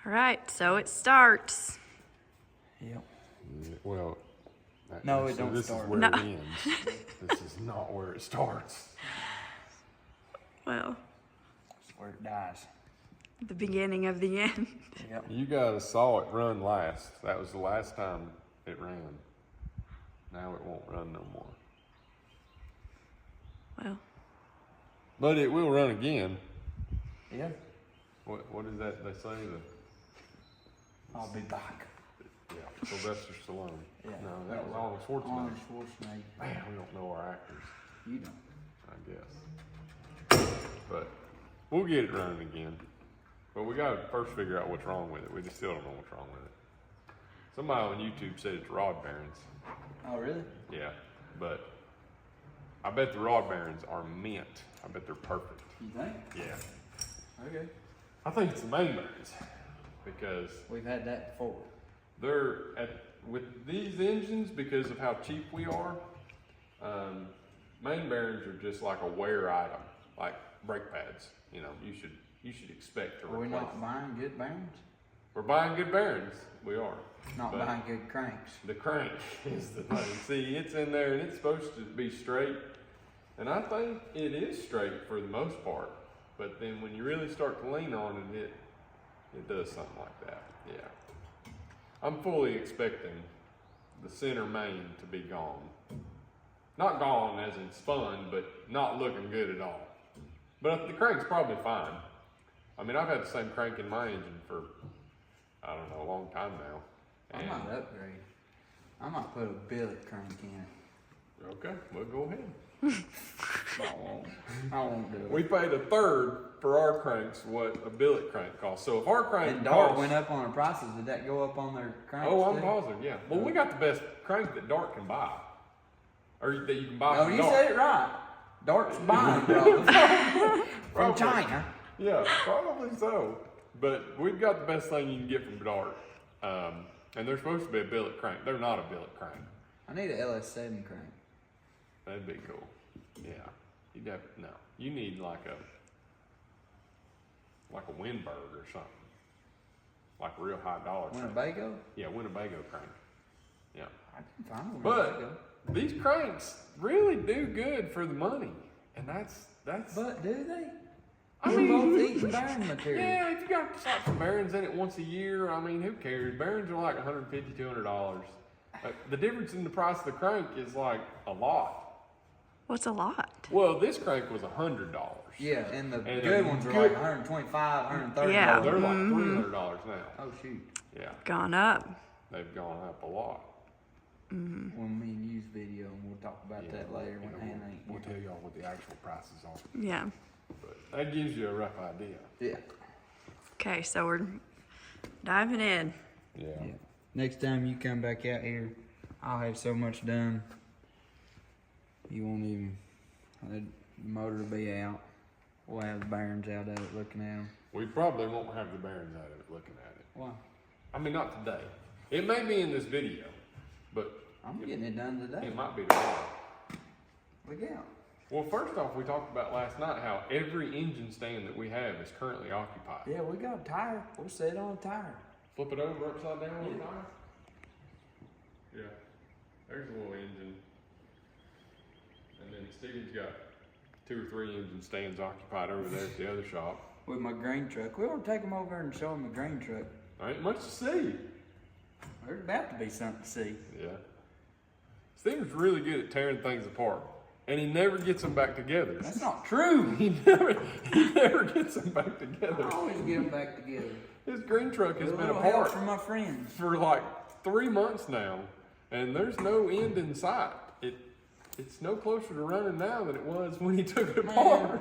All right, so it starts. Yep. Well, No, it so don't this start. is where No. it ends. This is not where it starts. Well, That's where it dies. the beginning of the end. Yep. You guys saw it run last. That was the last time it ran. Now it won't run no more. Well, But it will run again. Yeah. What is that they say? I'll be back. Yeah, Sylvester Stallone. Yeah. No, that was Arnold Schwarzenegger. Arnold Schwarzenegger. Man, we don't know our actors, You don't. I guess. But we'll get it running again. But we gotta first figure out what's wrong with it. We just still don't know what's wrong with it. Somebody on YouTube said it's rod bearings. Oh, really? Yeah, but I bet the rod bearings are mint. I bet they're perfect. You think? Yeah. Okay. I think it's the main bearings because We've had that before. they're with these engines, because of how cheap we are, main bearings are just like a wear item, like brake pads. You know, you should expect to Are we replace. not buying good bearings? We're buying good bearings. We are. Not But buying good cranks. the crank is the thing. See, it's in there and it's supposed to be straight, and I think it is straight for the most part. But then when you really start to lean on it, it does something like that. Yeah. I'm fully expecting the center main to be gone. Not gone as in spun, but not looking good at all. But the crank's probably fine. I mean, I've had the same crank in my engine for, I don't know, a long time now. I might upgrade. I might put a billet crank in it. Okay, well, go ahead. I won't do it. We paid a third for our cranks what a billet crank costs. So if our crank And Dart costs, went up on the prices. Did that go up on their cranks? oh, I'm too? positive, yeah. Well, we got the best crank that Dart can buy, or that you can buy Oh, from you Dart. said it right. Dart's buying, brother. From Probably. China. Yeah, probably so. But we've got the best thing you can get from Dart, and they're supposed to be a billet crank. They're not a billet crank. I need a LS7 crank. That'd be cool. Yeah, you'd have no. You need like a Windberg or something, like a real high dollar. crank. Winnebago? Yeah, Winnebago crank. Yeah. I can find a Winnebago. But these cranks really do good for the money, and that's. But do they? I We're mean, both eating bearing material. yeah, if you got to slap some bearings in it once a year, I mean, who cares? Bearings are like $150, $200. The difference in the price of the crank is like a lot. what's a lot? Well, this crank was $100. Yeah, and the And good the ones are good- like 125, 130. Yeah. They're like $300 now. Oh shoot. Yeah, Gone up. they've gone up a lot. When me and you's video, and we'll talk about that later when Hannah ain't We'll here. tell y'all what the actual prices are. Yeah. But that gives you a rough idea. Yeah. Okay, so we're diving in. Yeah. Yeah. Next time you come back out here, I'll have so much done. You won't even. The motor will be out. We'll have the bearings out of it, looking at them. We probably won't have the bearings out of it looking at it. Why? I mean, not today. It may be in this video, but I'm getting it done today. it might be tomorrow. Look out. Well, first off, we talked about last night how every engine stand that we have is currently occupied. Yeah, we got a tire. We'll set it on a tire. Flip it over upside down on the tire. Yeah. There's a little engine. And then Steve's got 2 or 3 engine stands occupied over there at the other shop. With my grain truck. We ought to take them over and show them the grain truck. There ain't much to see. There's about to be something to see. Yeah. Steve's really good at tearing things apart. And he never gets them back together. That's not true. He never gets them back together. I always get them back together. His green truck has With a been little help apart from my friends. for like 3 months now, and there's no end in sight. It's no closer to running now than it was when he took it apart.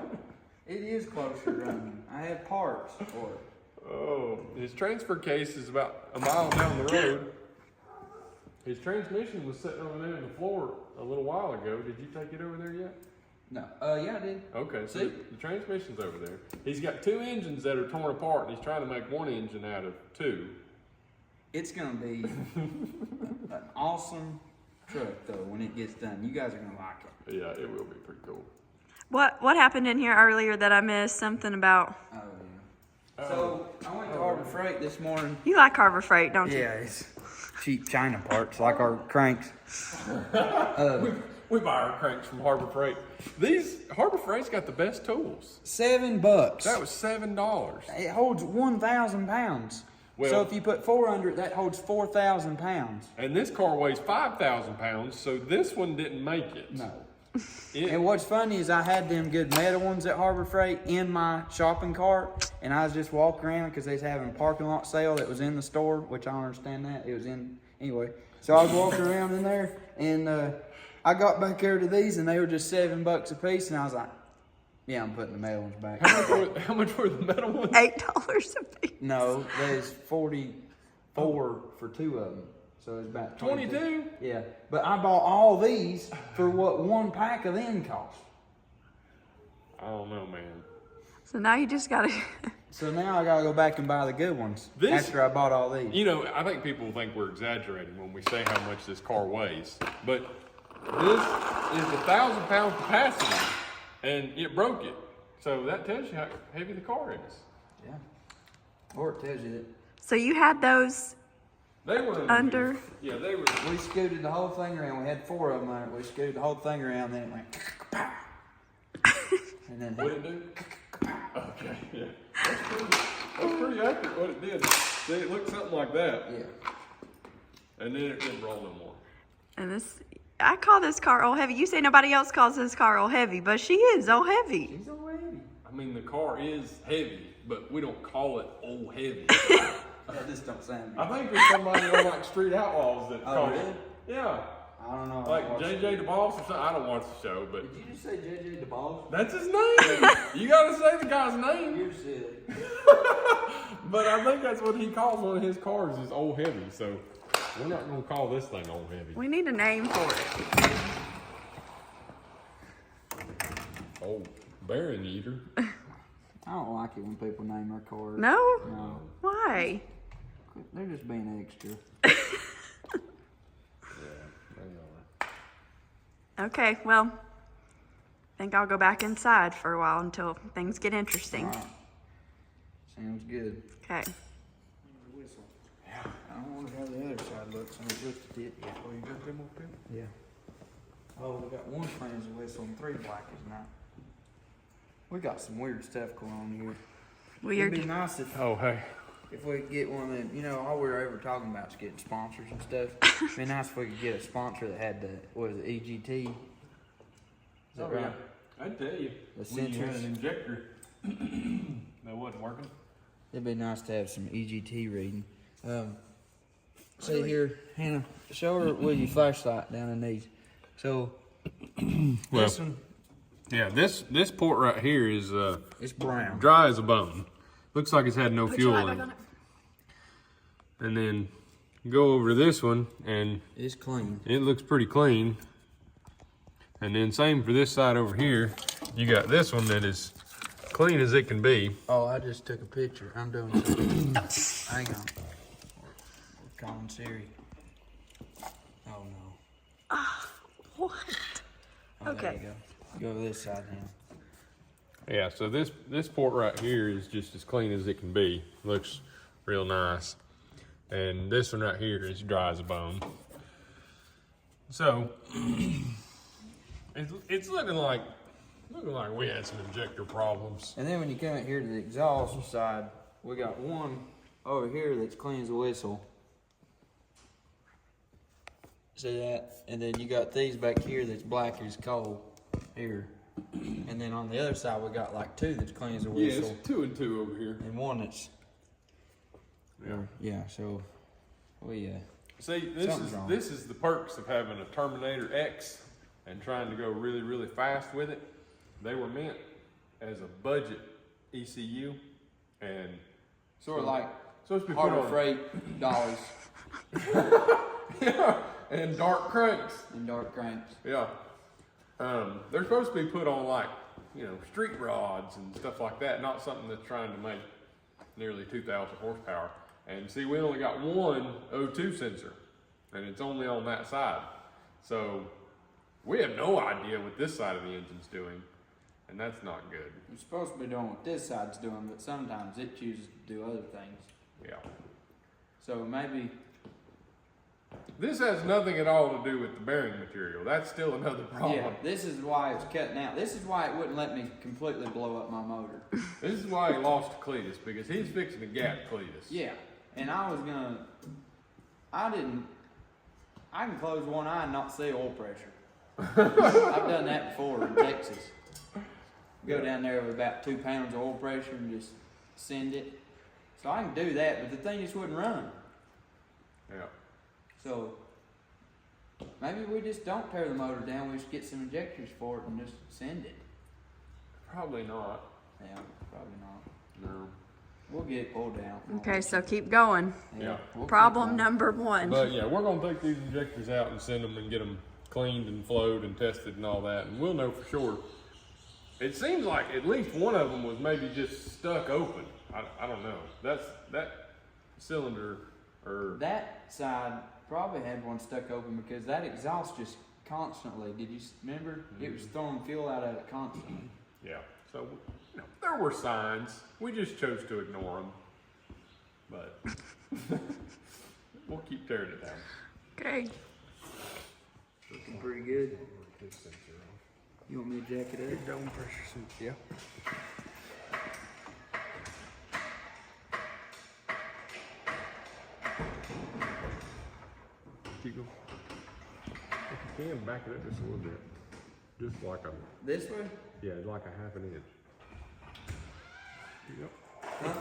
It is closer to running. I have parts for it. Oh, his transfer case is about a mile down the road. His transmission was sitting over there on the floor a little while ago. Did you take it over there yet? No. Yeah, I did. Okay, so See? the transmission's over there. He's got 2 engines that are torn apart, and he's trying to make 1 engine out of 2. It's gonna be an awesome truck though when it gets done. You guys are gonna like it. Yeah, it will be pretty cool. What happened in here earlier that I missed? Something about Oh yeah. So I went to Harbor Freight this morning. You like Harbor Freight, don't you? Yeah, it's cheap China parts like our cranks. We buy our cranks from Harbor Freight. These Harbor Freight's got the best tools. $7. That was $7. It holds 1,000 pounds. Well, so if you put 400, that holds 4,000 pounds. And this car weighs 5,000 pounds, so this one didn't make it. No. It- And what's funny is I had them good metal ones at Harbor Freight in my shopping cart, and I was just walking around because they was having a parking lot sale that was in the store, which I don't understand that. It was in, anyway. So I was walking around in there, and I got back there to these, and they were just $7 a piece, and I was like, yeah, I'm putting the metal ones back. How much were the metal ones? $8 a piece. No, there's 44 for two of them. So it's about 22? Yeah, but I bought all these for what one pack of them cost. I don't know, man. So now you just gotta. So now I gotta go back and buy the good ones after I bought all these. You know, I think people think we're exaggerating when we say how much this car weighs, but this is 1,000 pound capacity, and it broke it. So that tells you how heavy the car is. Yeah. Or it tells you that. So you had those They were under. Yeah, they were. We scooted the whole thing around. We had 4 of them on it. We scooted the whole thing around, then it went pow. And then What did it do? Okay, yeah. That's pretty accurate what it did. See, it looked something like that. yeah. And then it didn't roll no more. And this, I call this car old heavy. You say nobody else calls this car old heavy, but she is old heavy. She's so heavy. I mean, the car is heavy, but we don't call it old heavy. That just don't sound I good. think there's somebody on like Street Outlaws that Oh, call really? it. Yeah. I don't know. Like JJ the Boss or something. I don't watch the show, but Did you just say JJ DeBall? that's his name. You gotta say the guy's name. You're silly. But I think that's what he calls one of his cars is old heavy. So we're not gonna call this thing old heavy. We need a name for it. Old Baron Eater. I don't like it when people name their cars. No? No. Why? They're just being extra. Okay, well, I think I'll go back inside for a while until things get interesting. All right. Sounds good. Okay. Whistle. Yeah. I don't wonder how the other side looks. I haven't looked at it yet. Oh, you got them up there? Yeah. Oh, we got 1 clean as a whistle and 3 black as not. We got some weird stuff going on here. Weird. It'd be nice Oh, hey. if we could get one of them, you know, all we were ever talking about is getting sponsors and stuff. It'd be nice if we could get a sponsor that had the, what is it, EGT? Is that right? I tell you, The when you had sensors. an injector that wasn't working. It'd be nice to have some EGT reading. See here, Hannah, show her with your flashlight down in these. So, Well, this one, yeah, this port right here is it's brown. dry as a bone. Looks like it's had no Put fuel your in light it. back on it. And then go over to this one, and It's clean. it looks pretty clean. And then same for this side over here. You got this one that is clean as it can be. Oh, I just took a picture. I'm doing something. Hang on. We're calling Siri. Oh no. What? Oh, Okay. There you go. Go to this side now. Yeah, so this port right here is just as clean as it can be. Looks real nice. And this one right here is dry as a bone. So it's looking like we had some injector problems. And then when you come out here to the exhaust side, we got one over here that's clean as a whistle. See that? And then you got these back here that's black as coal here. And then on the other side, we got like 2 that's clean as a Yeah, whistle. it's 2 and 2 over here. And 1 that's, yeah, so we, See, Something's wrong. this is the perks of having a Terminator X and trying to go really, really fast with it. They were meant as a budget ECU and sort of like supposed to be put Harbor on Freight dollies yeah, and dark cranks. and dark cranks. Yeah. They're supposed to be put on like, you know, street rods and stuff like that, not something that's trying to make nearly 2,000 horsepower. And see, we only got one O2 sensor, and it's only on that side. So we have no idea what this side of the engine's doing, and that's not good. It's supposed to be doing what this side's doing, but sometimes it chooses to do other things. Yeah. So maybe, This has nothing at all to do with the bearing material. That's still another problem. yeah, this is why it's cutting out. This is why it wouldn't let me completely blow up my motor. This is why he lost Cletus, because he's fixing to gap Cletus. Yeah, and I can close one eye and not see oil pressure. I've done that before in Texas. Go down there with about 2 pounds of oil pressure and just send it. So I can do that, but the thing just wouldn't run. Yeah. So maybe we just don't tear the motor down, we just get some injectors for it and just send it. Probably not. Yeah, probably not. No. We'll get it pulled down. Okay, so keep going. Yeah. We'll keep Problem going. number 1. But yeah, we're gonna take these injectors out and send them and get them cleaned and flowed and tested and all that, and we'll know for sure. It seems like at least one of them was maybe just stuck open. I don't know. That cylinder or That side probably had one stuck open because that exhaust just constantly, did you remember? It was throwing fuel out of it constantly. yeah. So there were signs. We just chose to ignore them. But we'll keep tearing it down. Okay. Looking pretty good. You want me to jack it up? Dome pressure suit. Yeah. Keep going. If you can, back it up just a little bit. Just like a, This way? yeah, like a half an inch. Yep. Huh?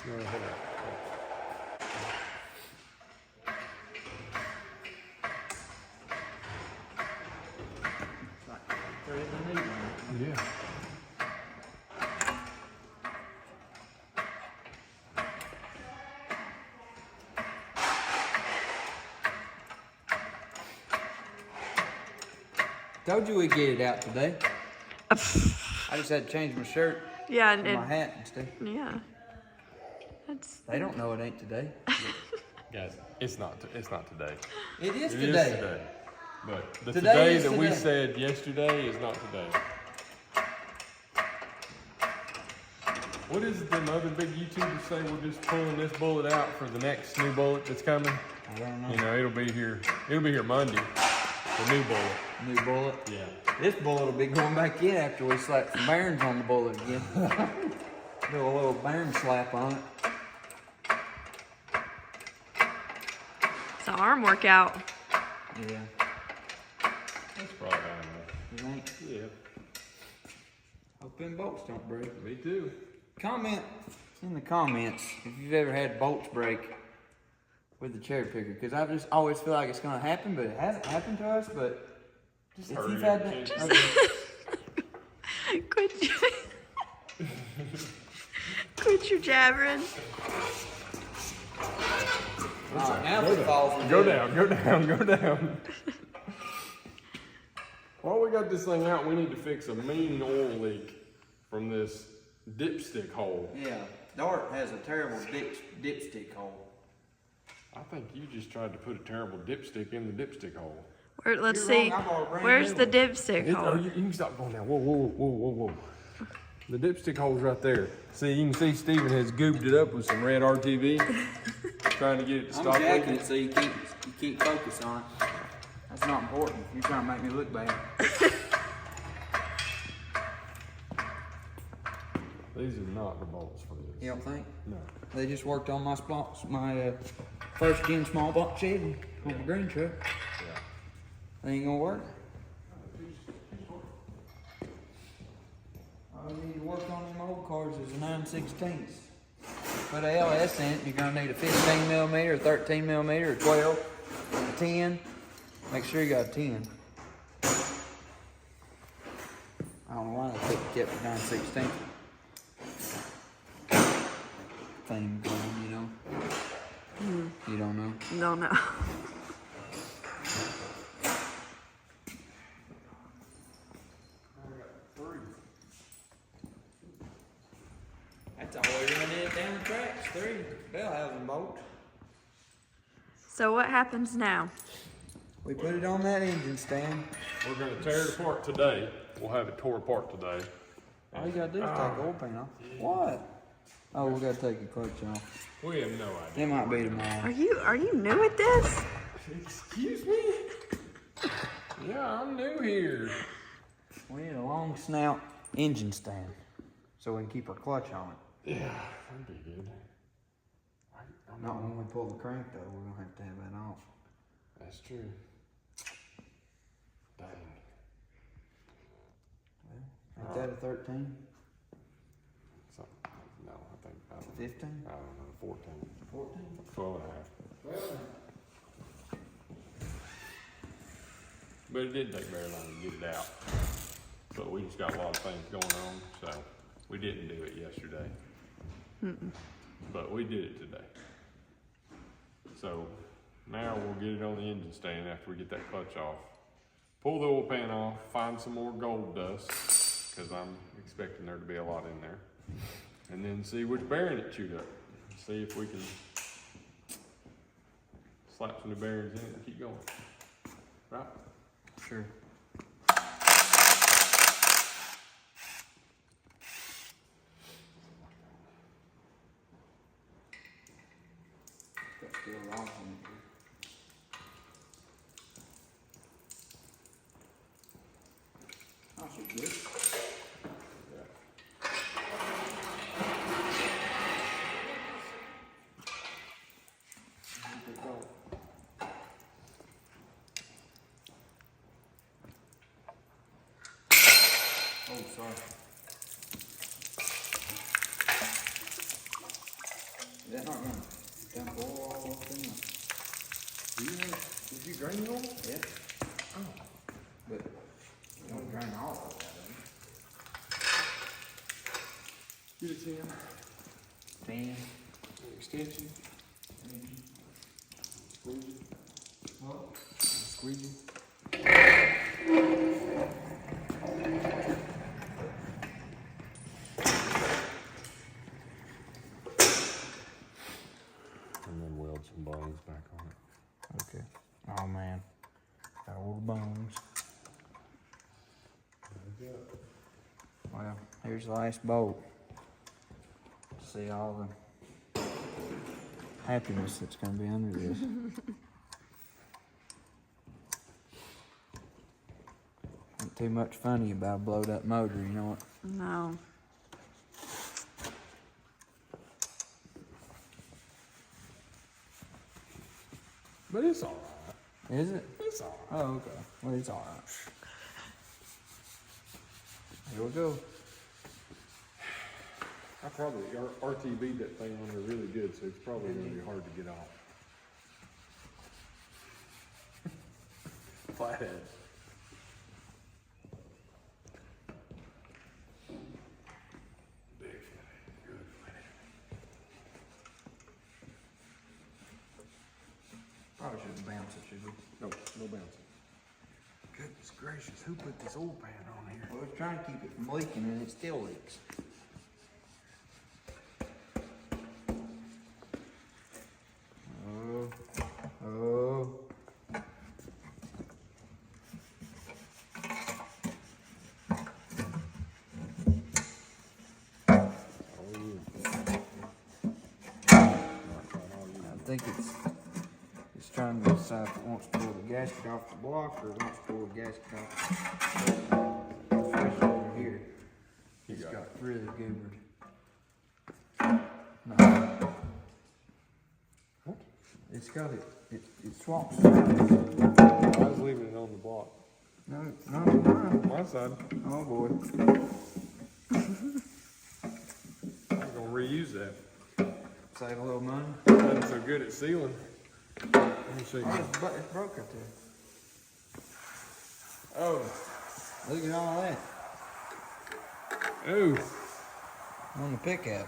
No, hold on. Yeah. Told you we'd get it out today. I just had to change my shirt Yeah, and my hat and stuff. yeah. That's They don't know it ain't today. Guys, it's not today. It is It today. is today. But the Today today is that we today. said yesterday is not today. What is it them other big YouTubers say we're just pulling this bullet out for the next new bullet that's coming? I don't know. You know, it'll be here Monday. The new bullet. New bullet. Yeah. This bullet will be going back in after we slap some bearings on the bullet again. Do a little bearing slap on it. it's an arm workout. Yeah. That's probably enough. You think? Yeah. Hope them bolts don't break. Me too. Comment in the comments if you've ever had bolts break with the cherry picker, because I just always feel like it's going to happen, but it hasn't happened to us. But Just if hurry you've up had and that, change okay. Quit your jabbering. Now it falls. Go down, go down, go down. While we got this thing out, we need to fix a mean oil leak from this dipstick hole. Yeah, Dart has a terrible dipstick hole. I think you just tried to put a terrible dipstick in the dipstick hole. Let's You're see. wrong, I bought a brand Where's new the one. dipstick hole? You can stop going down. Whoa, whoa, whoa, whoa, whoa, whoa. The dipstick hole's right there. See, you can see Steven has gooped it up with some red RTV, trying to get it to I'm stop jacking leaking. it so you can't focus on it. That's not important. You're trying to make me look bad. These are not the bolts for this. You don't think? No. They just worked on my first gen small block Chevy on the green truck. Yeah. They ain't gonna work. All you need to work on them old cars is a 9/16. Put a LS in it, you're gonna need a 15 millimeter, a 13 millimeter, a 12, a 10. Make sure you got a 10. I don't know why they kept the 9/16 thing going, you know? You don't know? No, no. That's all we run it down the tracks, 3 bell housing bolts. So what happens now? We put it on that engine stand. We're gonna tear it apart today. We'll have it tore apart today. All you gotta do is take the oil pan off. What? Oh, we gotta take the clutch off. We have no idea. It might be tomorrow. Are you new at this? Excuse me? Yeah, I'm new here. We need a long snout engine stand so we can keep our clutch on it. Yeah, that'd be good. Not when we pull the crank though, we're gonna have to have that off. That's true. Dang. Ain't that a 13? So, no, I think, I don't know. 15? I don't know, 14. 14? 12 and a half. 12. But it didn't take very long to get it out. But we just got a lot of things going on, so we didn't do it yesterday. But we did it today. So now we'll get it on the engine stand after we get that clutch off. Pull the oil pan off, find some more gold dust, because I'm expecting there to be a lot in there. And then see which bearing it chewed up. See if we can slap some new bearings in it and keep going. Right? Sure. Got steel rods in it. Oh, so good. Oh, sorry. Is that not gonna dump oil all up in there? Did you drain the oil? Yeah. Oh. But don't drain all of that, Get a 10. 10. Extension. Squeegee. What? Squeegee. And then weld some bones back on it. Okay. Oh man. Got all the bones. Well, here's the last bolt. See all the happiness that's gonna be under this. Ain't too much funny about a blowed up motor, you know what? No. But it's all right. Is it? It's all right. Oh, okay. Well, it's alright. Here we go. I probably RTB'd that thing on there really good, so it's probably gonna be hard to get off. Flathead. Big flathead, good flathead. Probably shouldn't bounce it, should we? No, no bouncing. Goodness gracious, who put this oil pan on here? Well, we're trying to keep it from leaking and it still leaks. Oh. Oh. I think it's trying to decide if it wants to pull the gasket off the block or it wants to pull the gasket off. Especially over here. It's got really goobered. No. What? It's got it swaps. I was leaving it on the block. No, no. My side. Oh boy. I'm gonna reuse that. Save a little money. Nothing so good at sealing. Let me see. Oh, it's broke up there. Oh. Look at all that Ooh. on the pickup.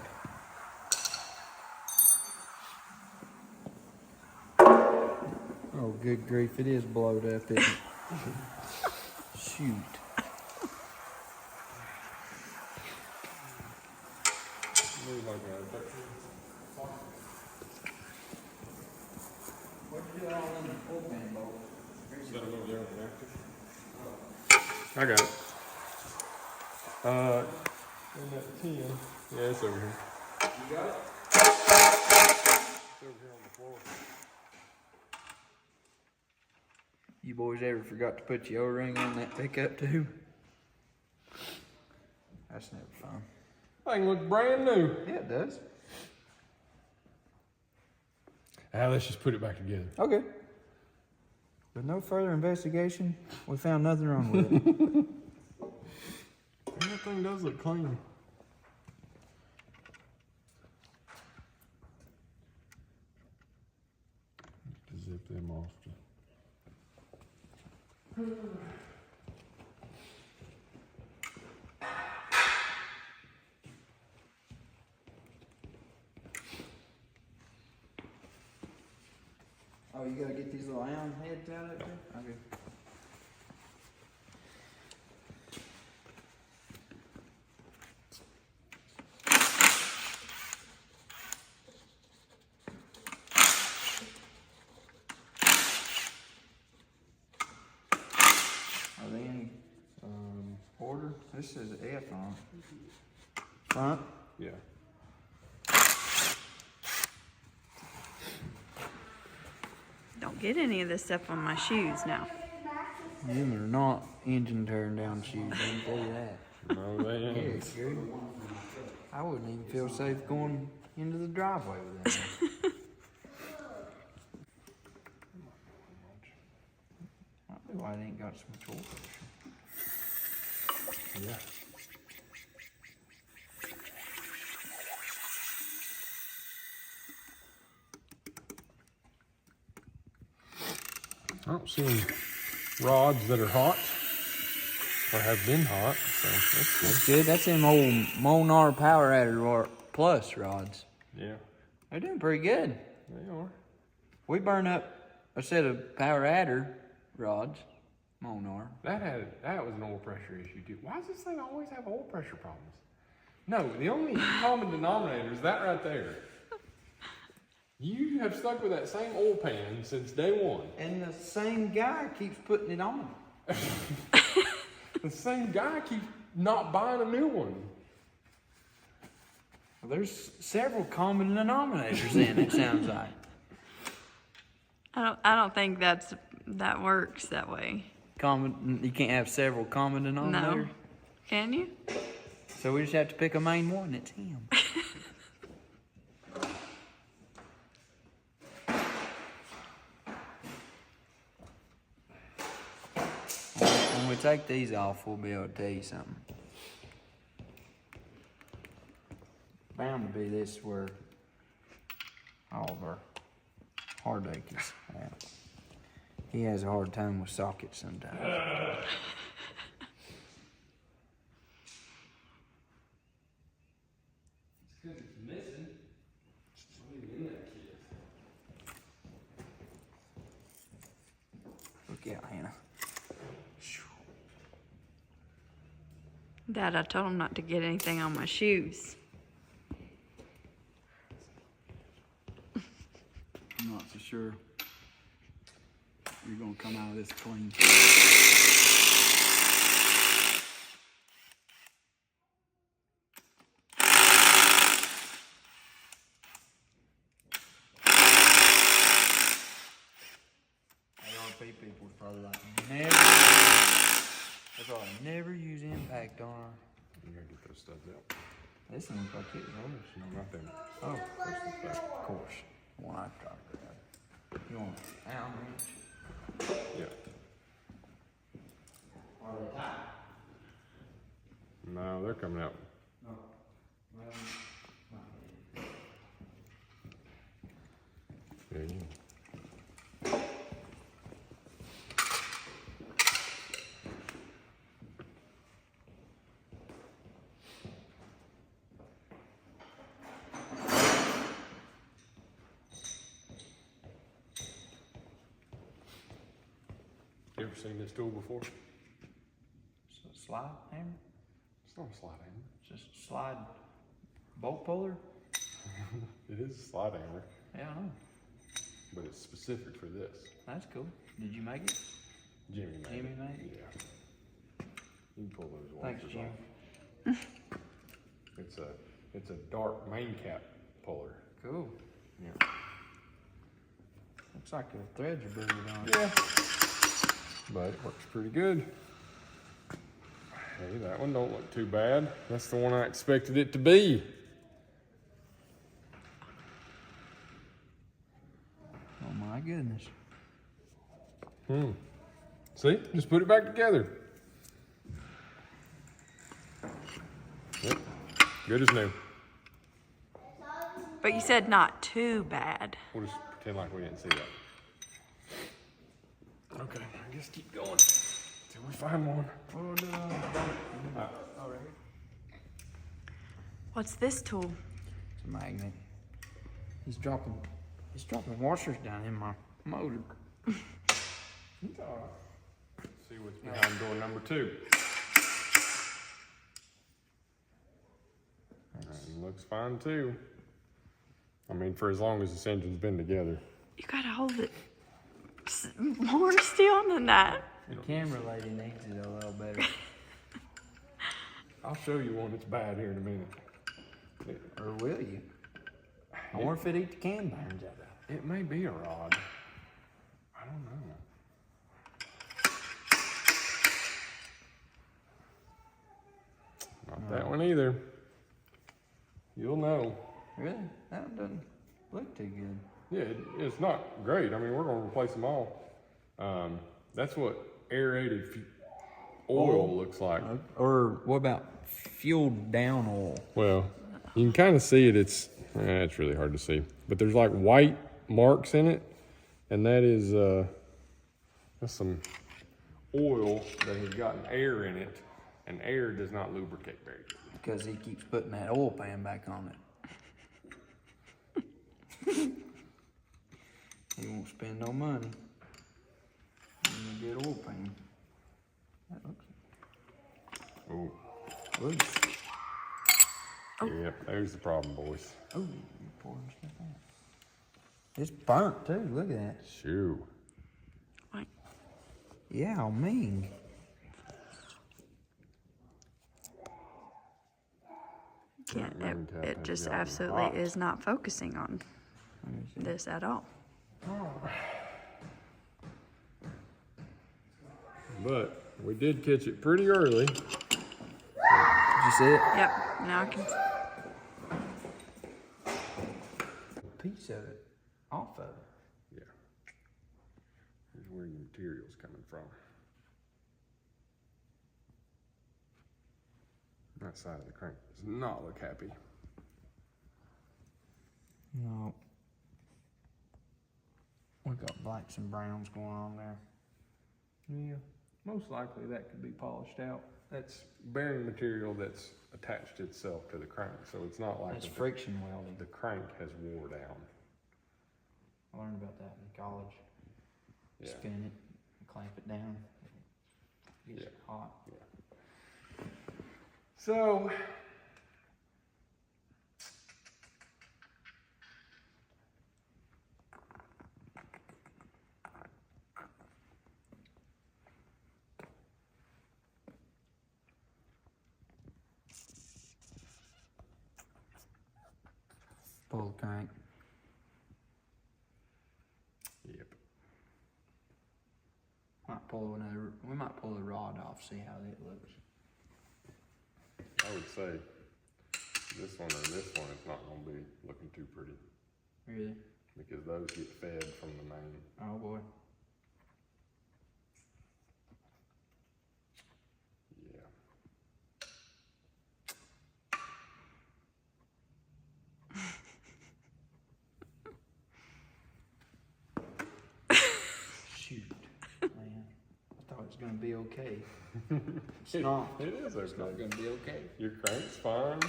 Oh, good grief, it is blowed up, isn't it? Shoot. Move like that. What'd you do all in the oil pan bolt? Set them over there on the napkin. I got it. In that tin. Yeah, it's over here. You got it? It's over here on the floor. You boys ever forgot to put your O-ring in that pickup too? That's never fun. Thing looks brand new. Yeah, it does. Let's just put it back together. Okay. With no further investigation, we found nothing wrong with it. That thing does look clean. To zip them off. Oh, you gotta get these little iron heads out of it too? Okay. Are they any order? This says F on it. Front? Yeah. Don't get any of this stuff on my shoes now. Them are not engine turn down shoes, I can tell you that. No, they Yeah, ain't. good. I wouldn't even feel safe going into the driveway with that. Might be why they ain't got so much oil pressure. Yeah. I don't see any rods that are hot or have been hot, so that's good. That's good. That's them old Monar Power Adder Plus rods. Yeah, They're doing pretty good. they are. We burned up a set of Power Adder rods, Monar. That was an oil pressure issue too. Why does this thing always have oil pressure problems? No, the only common denominator is that right there. You have stuck with that same oil pan since day one. And the same guy keeps putting it on. The same guy keeps not buying a new one. Well, there's several common denominators in it, sounds like. I don't think that works that way. You can't have several common denominators? No. Can you? So we just have to pick a main one, it's him. When we take these off, we'll be able to tell you something. Bound to be this where all of our heartache is at. He has a hard time with sockets sometimes. Because it's missing. Not even in that kit. Look out, Hannah. Dad, I told him not to get anything on my shoes. I'm not so sure you're gonna come out of this clean. ARP people's probably like, never. That's why I never use impact on our. You gotta get those studs out. This one looks like it. No, not them. Oh, First this back. of course. The one I tried to grab. You want an Allen wrench? Yeah. Are they tight? No, they're coming out. No. Well, Yeah, you. You ever seen this tool before? it's a slide hammer? It's not a slide hammer. It's just a slide bolt puller? It is a slide hammer, Yeah, I know. but it's specific for this. That's cool. Did you make it? Jimmy made Jimmy it. made it? Yeah. You can pull those Thanks, washers Jim. off. It's a dark main cap puller. Cool. Yeah. Looks like the threads are booted on. Yeah. But it works pretty good. Hey, that one don't look too bad. That's the one I expected it to be. Oh my goodness. See? Just put it back together. Yep. Good as new. But you said not too bad. We'll just pretend like we didn't see that. Okay, I guess keep going till we find one. Oh no. All right. What's this tool? It's a magnet. He's dropping washers down in my motor. It's all right. Let's see what's behind door number 2. Looks fine too. I mean, for as long as this engine's been together. You gotta hold it more still than that. The camera lady needs it a little better. I'll show you one that's bad here in a minute. Or will you? I wonder if it eat the can bearings out of it. It may be a rod. I don't know. Not that one either. You'll know. Really? That one doesn't look too good. Yeah, it's not great. I mean, we're going to replace them all. That's what aerated oil looks like. Or what about fueled down oil? Well, you can kind of see it. It's really hard to see. But there's like white marks in it. And that is that's some oil that has gotten air in it. And air does not lubricate very good. Because he keeps putting that oil pan back on it. He won't spend no money on a good oil pan. That looks Oh, good. yep, there's the problem, boys. Oh, you're pouring stuff out. It's burnt too. Look at that. Shoo. Like, Yeah, I mean. can't, Main tap it has just gotten absolutely hot. is not focusing on this at all. But we did catch it pretty early. Did you see it? Yep, now I can. Piece of it off of it. Yeah. Here's where your material's coming from. That side of the crank does not look happy. No. We got blacks and browns going on there. Yeah, most likely that could be polished out. That's bearing material that's attached itself to the crank, so it's not like That's friction welding. the crank has wore down. I learned about that in college. Yeah. Spin it, clamp it down. It gets hot. So, Pull the crank. yep. We might pull the rod off, see how it looks. I would say this one or this one is not going to be looking too pretty Really? because those get fed from the main. Oh boy. Yeah. Shoot. Man. I thought it was gonna be okay. It's not. It is It's not okay. gonna be okay. Your crank's fine.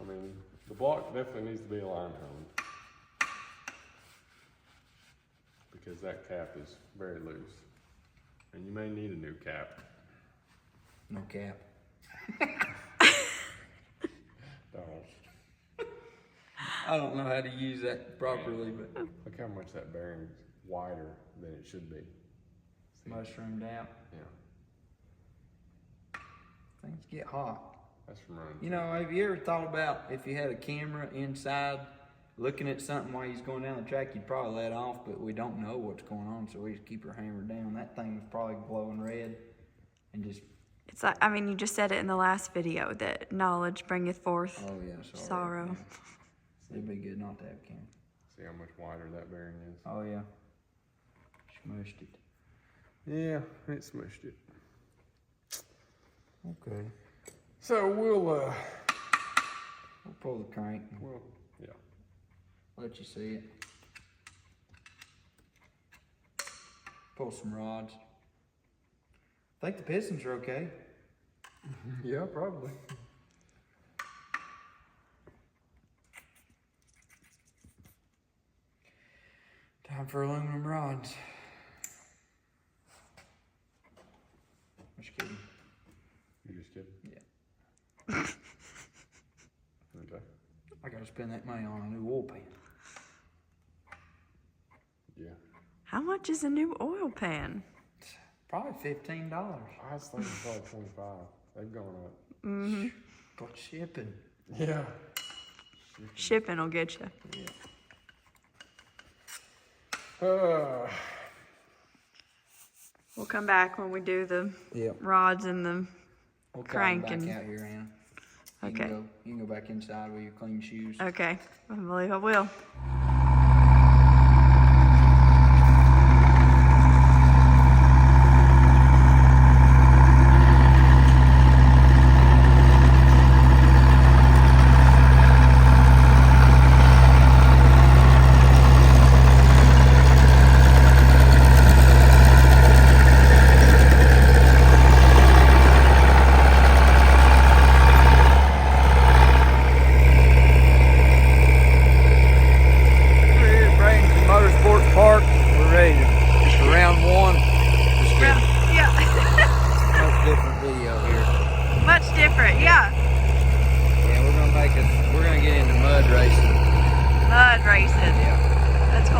I mean, the block definitely needs to be line honed because that cap is very loose, and you may need a new cap. No cap. Don't. I don't know how to use that properly, but Look how much that bearing's wider than it should be. mushroomed out. Yeah. Things get hot. That's from running. You know, have you ever thought about if you had a camera inside looking at something while you're going down the track, you'd probably let off, but we don't know what's going on, so we just keep our hammer down. That thing was probably glowing red and just... It's like, I mean, you just said it in the last video that knowledge bringeth forth Oh, yeah, sorrow. Yeah. It'd be good not to have a camera. See how much wider that bearing is. Oh, yeah. Smushed it. Yeah, it smushed it. Okay. So we'll pull the crank and yeah. let you see it. Pull some rods. I think the pistons are okay. Yeah, probably. Time for aluminum rods. Just kidding. You just kidding? Yeah. Okay. I gotta spend that money on a new oil pan. Yeah. How much is a new oil pan? Probably $15. I was thinking probably 25. They've gone up. Mm-hmm. But shipping. Yeah. Shipping will get you. Yeah. We'll come back when we do the Yep. rods and the We'll crank back and... out here, Anna. Okay. You can go back inside with your clean shoes. Okay. I believe I will.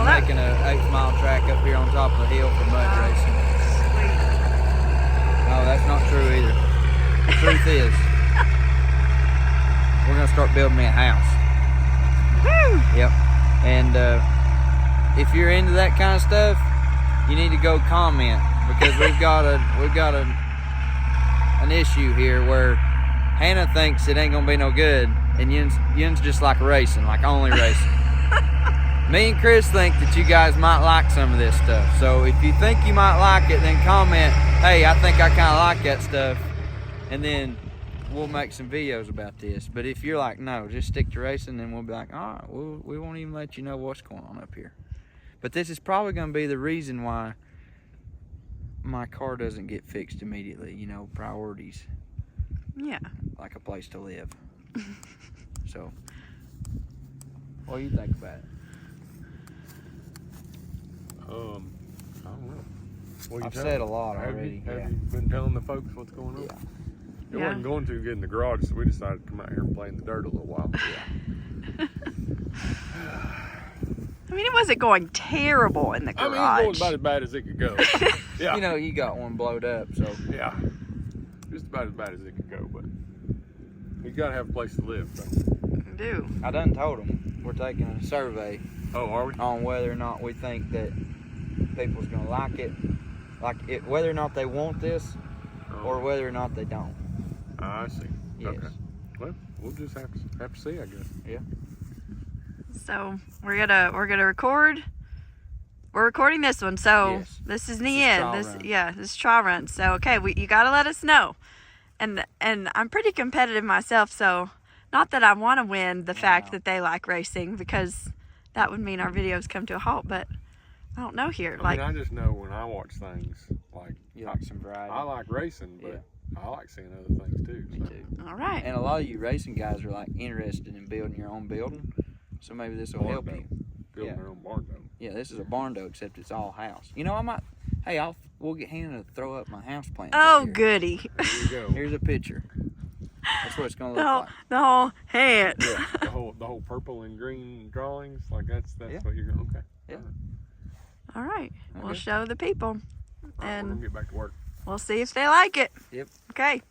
Making a 8-mile track up here on top of the hill for mud racing. Sweet. No, that's not true either. The truth is, we're gonna start building me a house. Woo! Yep. And if you're into that kind of stuff, you need to go comment, because we've got an issue here where Hannah thinks it ain't gonna be no good, and Yin's just like racing, like only racing. Me and Chris think that you guys might like some of this stuff. So if you think you might like it, then comment, hey, I think I kind of like that stuff. And then we'll make some videos about this. But if you're like, no, just stick to racing, then we'll be like, all right, we won't even let you know what's going on up here. But this is probably going to be the reason why my car doesn't get fixed immediately. You know, priorities. Yeah. Like a place to live. So, what do you think about it? I don't know. Well, I've said a lot already. Have you been telling the folks what's going on? Yeah. It wasn't going to get in the garage, so we decided to come out here and play in the dirt a little while. Yeah. I mean, it wasn't going terrible in the garage. I mean, it was going about as bad as it could go. Yeah. You know, you got one blowed up, so. Yeah. Just about as bad as it could go, but you got to have a place to live. So. I do. I done told them we're taking a survey Oh, are we? on whether or not we think that people's gonna like it, whether or not they want this, or whether or not they don't. I see. Yes. Okay. Well, we'll just have to see, I guess. Yeah. So we're gonna record. We're recording this one, so Yes. this is the This is end. trial This run. this is trial run. So okay, you gotta let us know. And I'm pretty competitive myself, so not that I want to win the fact that they like racing, because that would mean our videos come to a halt. But I don't know here. I mean, I just know when I watch things, like, You like some variety. I like racing, but Yeah. I like seeing other things too. Me so. too. All right. And a lot of you racing guys are like interested in building your own building, so maybe this will help Barndo. you. Building Yeah. their own Barndo. Yeah, this is a Barndo, except it's all house. You know, we'll get Hannah to throw up my house plans. Oh, up here. goody. There you go. Here's a picture. That's what it's gonna look like. The whole head. Yeah. the whole purple and green drawings, like that's Yeah. what you're going. Okay. Yeah. All right. We'll Okay. show the people. All right, we're and gonna get back to work. we'll see if they like it. Yep. Okay.